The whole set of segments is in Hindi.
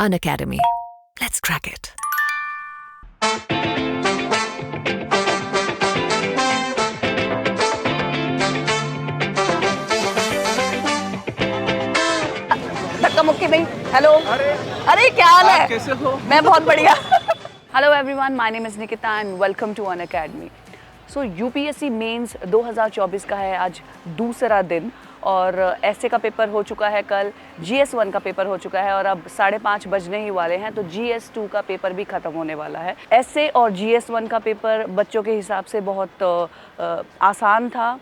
Unacademy. Let's crack it. धक्का मुक्की नहीं। हेलो, अरे क्या हाल है? कैसे हो? मैं बहुत बढ़िया। Hello everyone, my name is Nikita and welcome to Unacademy. So UPSC mains 2024 का है आज दूसरा दिन और एसए का पेपर हो चुका है कल, जीएस 1 का पेपर हो चुका है और अब 5:30 बजने ही वाले हैं, तो जीएस 2 का पेपर भी ख़त्म होने वाला है। एसए और जीएस 1 का पेपर बच्चों के हिसाब से बहुत आसान था,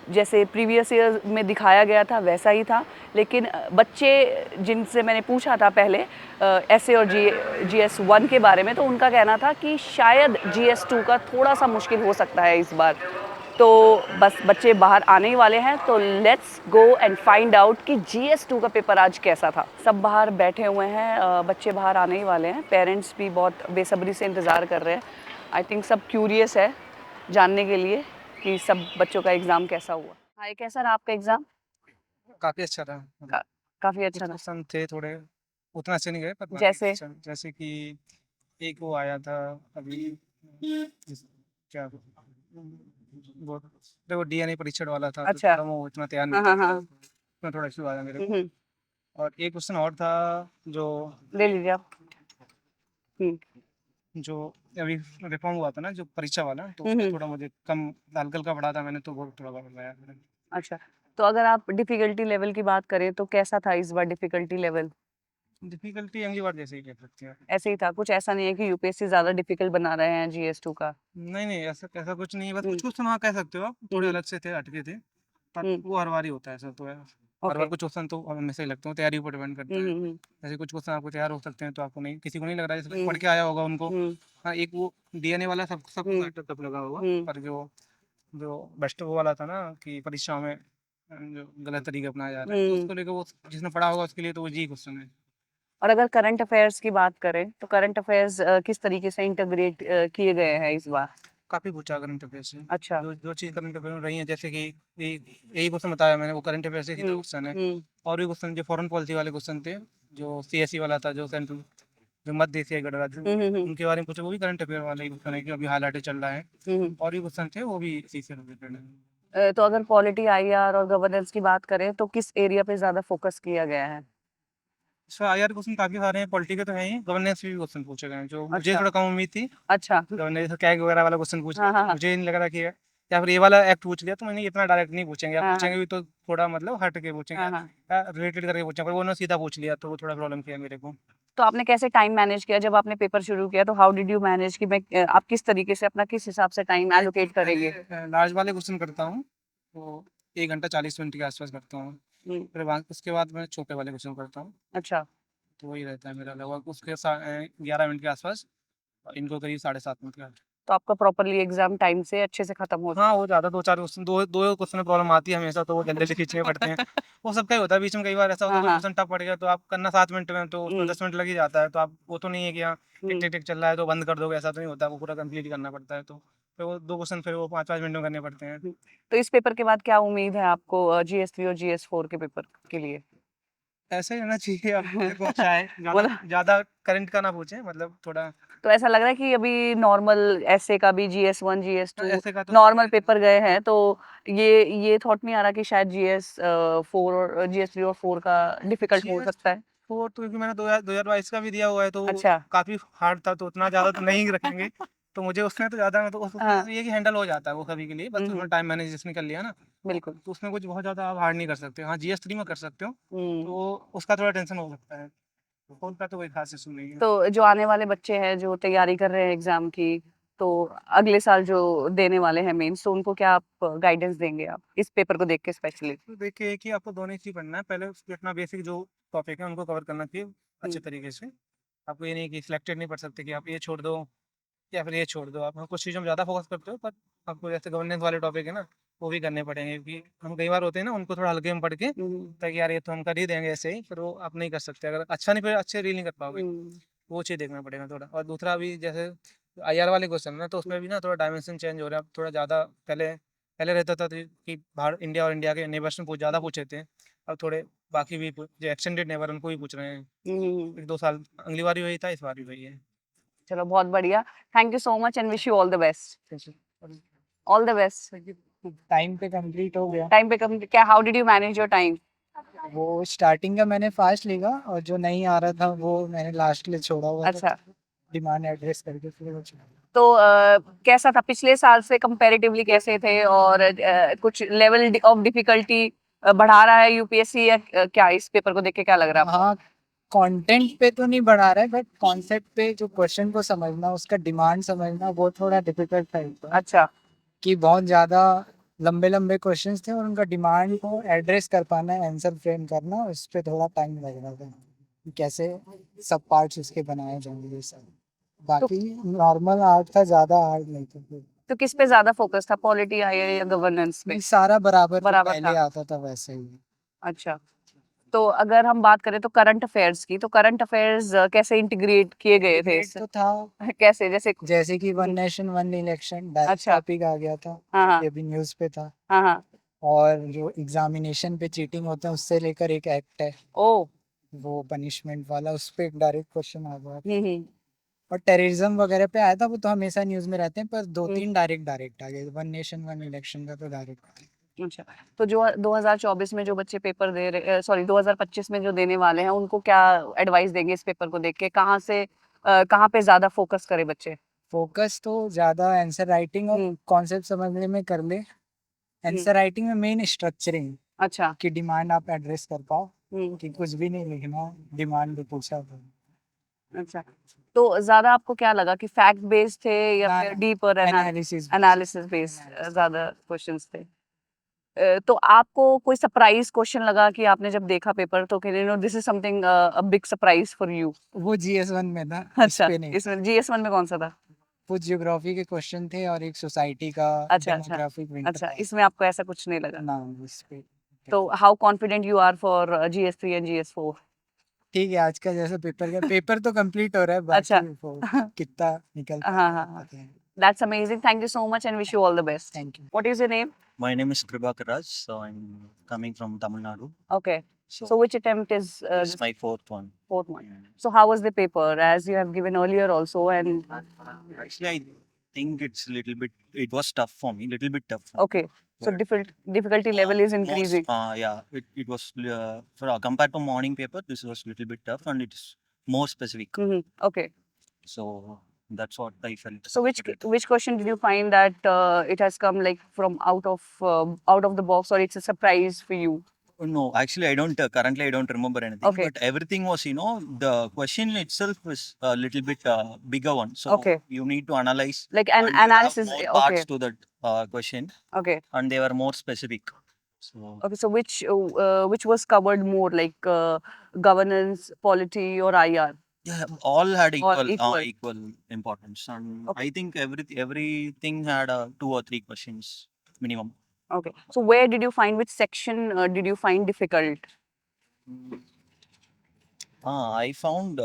जैसे प्रीवियस ईयर में दिखाया गया था वैसा ही था, लेकिन बच्चे जिनसे मैंने पूछा था पहले एसए और जीएस 1 के बारे में, तो उनका कहना था कि शायद जीएस 2 का थोड़ा सा मुश्किल हो सकता है इस बार। तो बस बच्चे बाहर आने ही वाले हैं, तो let's go and find out कि जीएस 2 का पेपर आज कैसा था। सब बाहर बैठे हुए हैं, बच्चे बाहर आने ही वाले हैं, पेरेंट्स भी बहुत बेसब्री से इंतज़ार कर रहे हैं। आई थिंक सब क्यूरियस है जानने के लिए कि सब बच्चों का एग्ज़ाम कैसा हुआ। हाय, कैसा रहा आपका एग्ज़ाम? काफी अच्छा रहा। का, काफ़ी कुछ अच्छा रहा। क्वेश्चन थे थोड़े उतना अच्छे नहीं गए पर बाकी जैसे? अच्छा, जैसे कि एक वो आया था अभी क्या वो वो डीएनए परीक्षण वाला था, तो अच्छा। थोड़ा वो इतना तैयार हाँ नहीं हाँ था, हाँ। उसमें थोड़ा इशू आया मेरे को। हम्म, और एक क्वेश्चन और था जो ले लीजिए आप। हम्म जो अभी रिफॉर्म हुआ था ना, जो परीक्षा वाला, तो उसमें हम्म। थोड़ा मुझे कम हल्का हल्का पढ़ा था मैंने, तो वो थोड़ा गड़बड़ाया मैंने। अच्छा, तो अगर आप डिफ़िकल्टी लेवल की बात करें तो कैसा था इस बार डिफ़िकल्टी लेवल? डिफिकल्टी अगली बार जैसे ही कह सकते हैं। ऐसे ही था, कुछ ऐसा नहीं है कि यूपीएससी ज़्यादा डिफ़िकल्ट बना रहे हैं जीएस 2 का? नहीं नहीं, ऐसा ऐसा कुछ नहीं है, बस हम्म कुछ क्वेश्चन हाँ कह सकते हो आप, थोड़े हम्म अलग से थे, हटके थे, पर हम्म। वो हर बार ही होता है ऐसा तो है। हर ओके। बार कुछ क्वेश्चन तो हमेशा ही लगते हैं, तैयारी पर डिपेंड करता है। हम्म। जैसे कुछ क्वेश्चन आपको तैयार हो सकते हैं तो आपको नहीं, किसी को नहीं लग रहा है, जैसे हम्म पढ़ के आया होगा उनको। हम्म हाँ, एक वो डीएनए वाला सब सबको हम्म मैटर तब लगा होगा, हम्म। पर जो जो बेस्ट वो वाला था ना कि परीक्षाओं में जो गलत तरीके अपनाया जा रहा है, तो हम्म। उसको लेकर वो जिसने पढ़ा होगा उसके लिए तो वो जी क्वेश्चन है। और अगर करंट अफेयर्स की बात करें तो करंट अफेयर्स किस तरीके से इंटीग्रेट किए गए हैं इस बार? काफी पूछा करंट अफेयर से। अच्छा। जो जो चीज़ करंट अफेयर में रही है, जैसे कि यही क्वेश्चन बताया मैंने, वो करंट अफेयर से सीधा क्वेश्चन है। हम्म। और भी क्वेश्चन जो फॉरेन पॉलिसी वाले क्वेश्चन थे, जो सीएसई वाला था, जो सेंट्रल जो मध्य एशियाई गणराज्य, हम्म। उनके बारे में पूछे, वो भी करंट अफेयर वाले ही क्वेश्चन है कि अभी हाईलाइटेड चल रहा है। हम्म। और भी क्वेश्चन थे, वो भी इसी से रिलेटेड है। तो अगर पॉलिटी आईआर और गवर्नेंस की बात करें तो किस एरिया पे ज्यादा फोकस किया गया है? इसमें आईआर क्वेश्चन काफी सारे हैं, पॉलिटी के तो है ही, गवर्नेंस भी क्वेश्चन पूछे गए हैं, जो मुझे अच्छा। थोड़ा कम उम्मीद थी। अच्छा। गवर्नेंस कैग वगैरह वाला क्वेश्चन पूछ लिया, हाँ हाँ तो हाँ मुझे नहीं लग रहा कि या फिर ये वाला एक्ट पूछ लिया, तो मैंने इतना डायरेक्ट नहीं पूछेंगे, आप हाँ हाँ पूछेंगे भी तो थोड़ा मतलब हट के पूछेंगे, हाँ हाँ। रिलेटेड करके पूछेंगे, पर वो उन्होंने सीधा पूछ लिया, तो वो थोड़ा प्रॉब्लम किया मेरे को। तो आपने कैसे टाइम मैनेज किया जब आपने पेपर शुरू किया? तो हाउ डिड यू मैनेज कि मैं आप किस तरीके से अपना किस हिसाब से टाइम एलोकेट करेंगे? लार्ज वाले क्वेश्चन करता हूँ, तो 1 घंटा 40 मिनट के आसपास करता हूँ। फिर उसके बाद मैं छोटे वाले क्वेश्चन करता हूँ, अच्छा। तो वही रहता है मेरा लगभग उसके 11 मिनट के आसपास, और इनको करीब 7.5 मिनट का। तो आपका प्रॉपरली एग्जाम टाइम से अच्छे से खत्म हो हाँ, जाए? वो ज़्यादा दो चार क्वेश्चन, दो दो क्वेश्चन में प्रॉब्लम आती है हमेशा, तो वो जल्दी जल्दी खींचने पड़ते हैं। वो सबका ही होता है, बीच में कई बार ऐसा होता है हाँ कोई हाँ। क्वेश्चन टफ पड़ गया, तो आप करना 7 मिनट में, तो उसमें हम्म 10 मिनट लग ही जाता है, तो आप वो तो नहीं है कि हाँ टिक हम्म टिक टिक चल रहा है तो बंद कर दोगे, ऐसा तो नहीं होता, वो पूरा कंप्लीट करना पड़ता है, तो फिर वो दो क्वेश्चन फिर वो 5-5 मिनट में करने पड़ते हैं। हम्म। तो इस पेपर के बाद क्या उम्मीद है आपको जीएस 3 और जीएस 4 के पेपर के लिए? ऐसा ही रहना चाहिए, अब देखो अच्छा है, ज़्यादा मतलब ज़्यादा करंट का ना पूछें, मतलब थोड़ा। तो ऐसा लग रहा है कि अभी नॉर्मल ऐसे का भी जीएस 1 जीएस 2 ऐसे का तो नॉर्मल पेपर गए हैं, तो ये थॉट नहीं आ रहा कि शायद जीएस 4 और जीएस 3 और 4 का डिफिकल्ट हो जीएस सकता है? फोर तो, क्योंकि मैंने 2022 का भी दिया हुआ है, तो वो अच्छा। काफ़ी हार्ड था, तो उतना ज़्यादा तो नहीं रखेंगे। तो मुझे उसमें तो ज़्यादा, मैं तो उसमें हाँ। तो ये कि हैंडल हो जाता है वो सभी के लिए, बस उसमें टाइम मैनेज जिसने कर लिया ना, बिल्कुल। तो उसमें कुछ बहुत ज़्यादा आप हार्ड नहीं कर सकते। हाँ, जीएस 3 में कर सकते हो, हम्म। तो उसका थोड़ा टेंशन हो सकता है, फोर का तो कोई खास इशू नहीं है। तो जो आने वाले बच्चे हैं जो तैयारी कर रहे हैं एग्जाम की, तो अगले साल जो देने वाले हैं मेंस, तो उनको क्या आप गाइडेंस देंगे आप इस पेपर को देख के स्पेशली? तो देखिए कि आपको दोनों ही चीज़ पढ़ना है, पहले उसके अपना बेसिक जो टॉपिक है उनको कवर करना चाहिए अच्छे तरीके से। आपको ये नहीं कि सिलेक्टेड नहीं पढ़ सकते कि आप ये छोड़ दो या फिर ये छोड़ दो, आप कुछ चीज़ों में ज़्यादा फोकस करते हो, पर आपको जैसे गवर्नेंस वाले टॉपिक है ना, वो भी करने पड़ेंगे, क्योंकि हम कई बार होते हैं ना, उनको थोड़ा हल्के में पढ़ के, ताकि यार ये तो हम कर ही देंगे ऐसे ही, फिर वो आप नहीं कर सकते, अगर अच्छा नहीं, फिर अच्छे रील नहीं कर पाओगे, वो चीज़ देखना पड़ेगा थोड़ा। और दूसरा भी जैसे आईआर वाले क्वेश्चन ना, तो उसमें भी ना थोड़ा डायमेंशन चेंज हो रहा है, अब थोड़ा ज़्यादा, पहले पहले रहता था कि बाहर इंडिया और इंडिया के नेबर्स में बहुत ज़्यादा पूछे थे, अब थोड़े बाकी भी जो एक्सटेंडेड नेबर उनको भी पूछ रहे हैं। हम्म, 1-2 साल अगली बार भी वही था, इस बार भी वही है। चलो बहुत बढ़िया। Thank you so much and wish you all the best. All the best. Time पे कंप्लीट हो गया। टाइम पे कम क्या, how did you manage your time? वो स्टार्टिंग का मैंने फास्ट लिखा और जो नहीं आ रहा था वो मैंने लास्ट के लिए छोड़ा हुआ था। अच्छा, डिमांड एड्रेस करके फिर वो छोड़ा। तो कैसा था पिछले साल से कंपैरेटिवली, कैसे थे? और कुछ लेवल ऑफ डिफिकल्टी बढ़ा रहा है यूपीएससी या क्या? इस पेपर को देख के क्या लग रहा है आपको? हाँ, कंटेंट पे तो नहीं बढ़ा रहा है बट कॉन्सेप्ट पे जो क्वेश्चन को समझना, उसका डिमांड समझना वो थोड़ा डिफिकल्ट था इस बार। अच्छा, कि बहुत ज़्यादा लंबे लंबे क्वेश्चंस थे और उनका डिमांड को एड्रेस कर पाना, आंसर फ्रेम करना, उस पर थोड़ा टाइम लग रहा था कि कैसे सब पार्ट्स उसके बनाए जाएंगे सब। बाकी नॉर्मल आर्ट था, ज़्यादा हार्ड नहीं था फिर। तो किस पे ज्यादा फोकस था, पॉलिटी आई या गवर्नेंस पे? नहीं, सारा बराबर बराबर पहले था। आता था वैसे ही। अच्छा, तो अगर हम बात करें तो करंट अफेयर्स की, तो करंट अफेयर्स कैसे इंटीग्रेट किए गए थे Debate तो था, कैसे, जैसे? जैसे कि one nation one election direct अच्छा, टॉपिक आ गया था, हाँ हाँ ये भी न्यूज़ पे था। हाँ हाँ। और जो एग्जामिनेशन पे चीटिंग होता है उससे लेकर एक एक्ट है, ओ, वो पनिशमेंट वाला, उस पे एक डायरेक्ट क्वेश्चन आ गया। हम्म। और टेररिज्म वगैरह पे आया था, वो तो हमेशा न्यूज़ में रहते हैं, पर दो हम्म, तीन डायरेक्ट आ गए। वन नेशन वन इलेक्शन का तो डायरेक्ट। अच्छा, तो जो 2024 में जो बच्चे पेपर दे रहे, सॉरी 2025 में जो देने वाले हैं, उनको क्या एडवाइस देंगे इस पेपर को देख के? कहाँ पे ज्यादा फोकस करे बच्चे? फोकस तो ज़्यादा आंसर राइटिंग और हम्म कॉन्सेप्ट समझने में कर ले। हम्म, आंसर राइटिंग में मेन स्ट्रक्चरिंग अच्छा, की डिमांड आप एड्रेस कर पाओ, हम्म, कि कुछ भी नहीं लिखना, डिमांड भी पूछा तो। अच्छा। तो ज्यादा आपको क्या लगा कि फैक्ट बेस्ड थे या ना फिर ना, डीपर एनालिसिस एनालिसिस बेस्ड ज्यादा क्वेश्चंस थे? तो आपको कोई सरप्राइज क्वेश्चन लगा कि आपने जब देखा पेपर तो कि no this is something a big surprise for you? वो GS1 में था, इस अच्छा, पे नहीं। इसमें जीएस1 में कौन सा था? कुछ ज्योग्राफी के क्वेश्चन थे और एक सोसाइटी का अच्छा अच्छा डेमोग्राफिक अच्छा, विंटर। इसमें आपको ऐसा कुछ नहीं लगा? ना, इस पे तो how confident you are for जीएस3 and जीएस4? ठीक है। आज का जैसा पेपर का पेपर तो कंप्लीट हो रहा है, अच्छा, बाकी वो कितना निकल हाँ पाता हाँ है हाँ, पता है। That's amazing, thank you so much and wish you all the best. Thank you. What is your name? My name is Prabhakar Raj, so I'm coming from Tamil Nadu. Okay, So so which attempt is this is this my fourth one. fourth one? So how was the paper, as you have given earlier also? And Actually, I think it's a little bit. It was tough for me, little bit tough. okay, so But, difficulty level is increasing. yeah, it was compared to morning paper. This was little bit tough, and it's more specific. Okay, So that's what I felt. so which question did you find that it has come like from out of the box, or it's a surprise for you? No, actually, I don't. Currently, I don't remember anything. Okay. But everything was, the question itself is a little bit bigger one. So Okay. you need to analyze. Like an and you have analysis, more okay, parts to that question, okay, and they were more specific. So okay. So which was covered more, like governance, polity, or IR? yeah, all had All equal importance, and Okay. I think everything had 2 or 3 questions minimum. Okay. So where did you find, which section did you find difficult? I found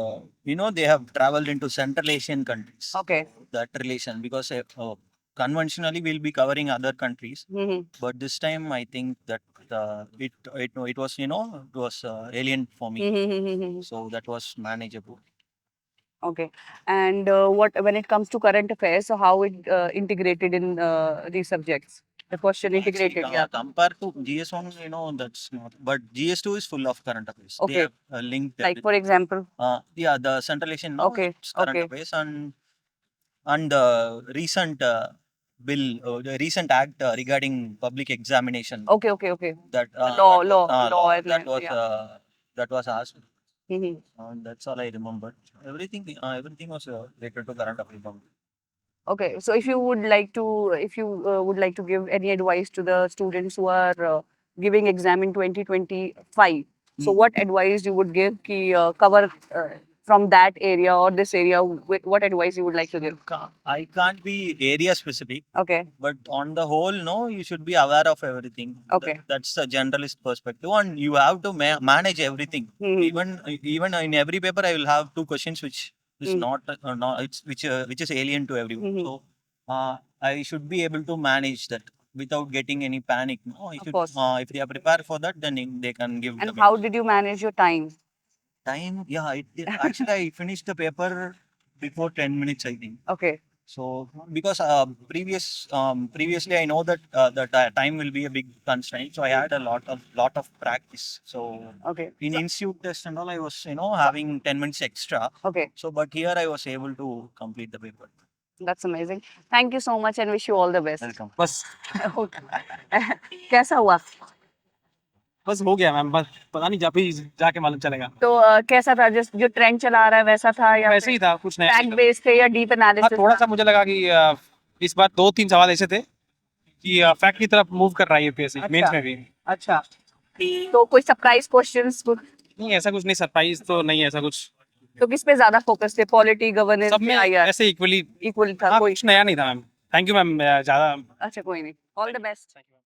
they have traveled into Central Asian countries. Okay. That relation, because conventionally we'll be covering other countries, Mm-hmm. but this time I think that it was it was alien for me, Mm-hmm. so that was manageable. Okay. And what when it comes to current affairs, so how it integrated in these subjects? The question integrated, Actually, yeah. compared to GS1, that's not. But GS2 is full of current affairs. They Okay. have linked. Like for example. Yeah, the Central Asian now Okay. it's current Okay. affairs, and the recent the recent act regarding public examination. Okay. Okay. Okay. That Law, and that was asked, Mm-hmm. and that's all I remember. Everything was related to current affairs. Okay, so if you would like to give any advice to the students who are giving exam in 2025, so Mm. what advice you would give ki cover from that area or this area? What advice you would like to give? I can't be area specific, Okay, but on the whole, no, you should be aware of everything. Okay. That's a generalist perspective, and you have to manage everything. Mhm. Even in every paper, I will have 2 questions which is Mm. not it's which is alien to everyone. Mhm. So I should be able to manage that. without getting any panic. No, Of course. if they are prepared for that, then they can give And the how did you manage your time? time. Yeah, actually I finished the paper before 10 minutes, I think. Okay. So because previously I know that the time will be a big constraint, so I had a lot of practice. So Okay. in institute test and all, I was having 10 minutes extra. Okay. So but here I was able to complete the paper. That's amazing. Thank you so much and wish you all the best. Welcome. बस कैसा हुआ? बस हो गया मैम, बस पता नहीं अभी जाके मालूम चलेगा। तो कैसा था? जस्ट जो ट्रेंड चला रहा है वैसा था या वैसे ही था, कुछ नया फैक्ट बेस्ड थे या डीप हाँ, एनालिसिस? थोड़ा सा मुझे लगा कि इस बार 2-3 सवाल ऐसे थे कि फैक्ट की तरफ मूव कर रहा है यूपीएससी मेंस में भी। अच्छा, तो कोई सरप्राइज क्वेश्चंस? नहीं ऐसा कुछ नहीं, सरप्राइज तो नहीं है ऐसा कुछ, तो किस पे ज्यादा फोकस थे? पॉलिटी, गवर्नेंस सब में या आईआर? ऐसे इक्वली। इक्वल था हाँ, कोई? कुछ नया नहीं था मैम। थैंक यू मैम, ज्यादा अच्छा, कोई नहीं। All the best.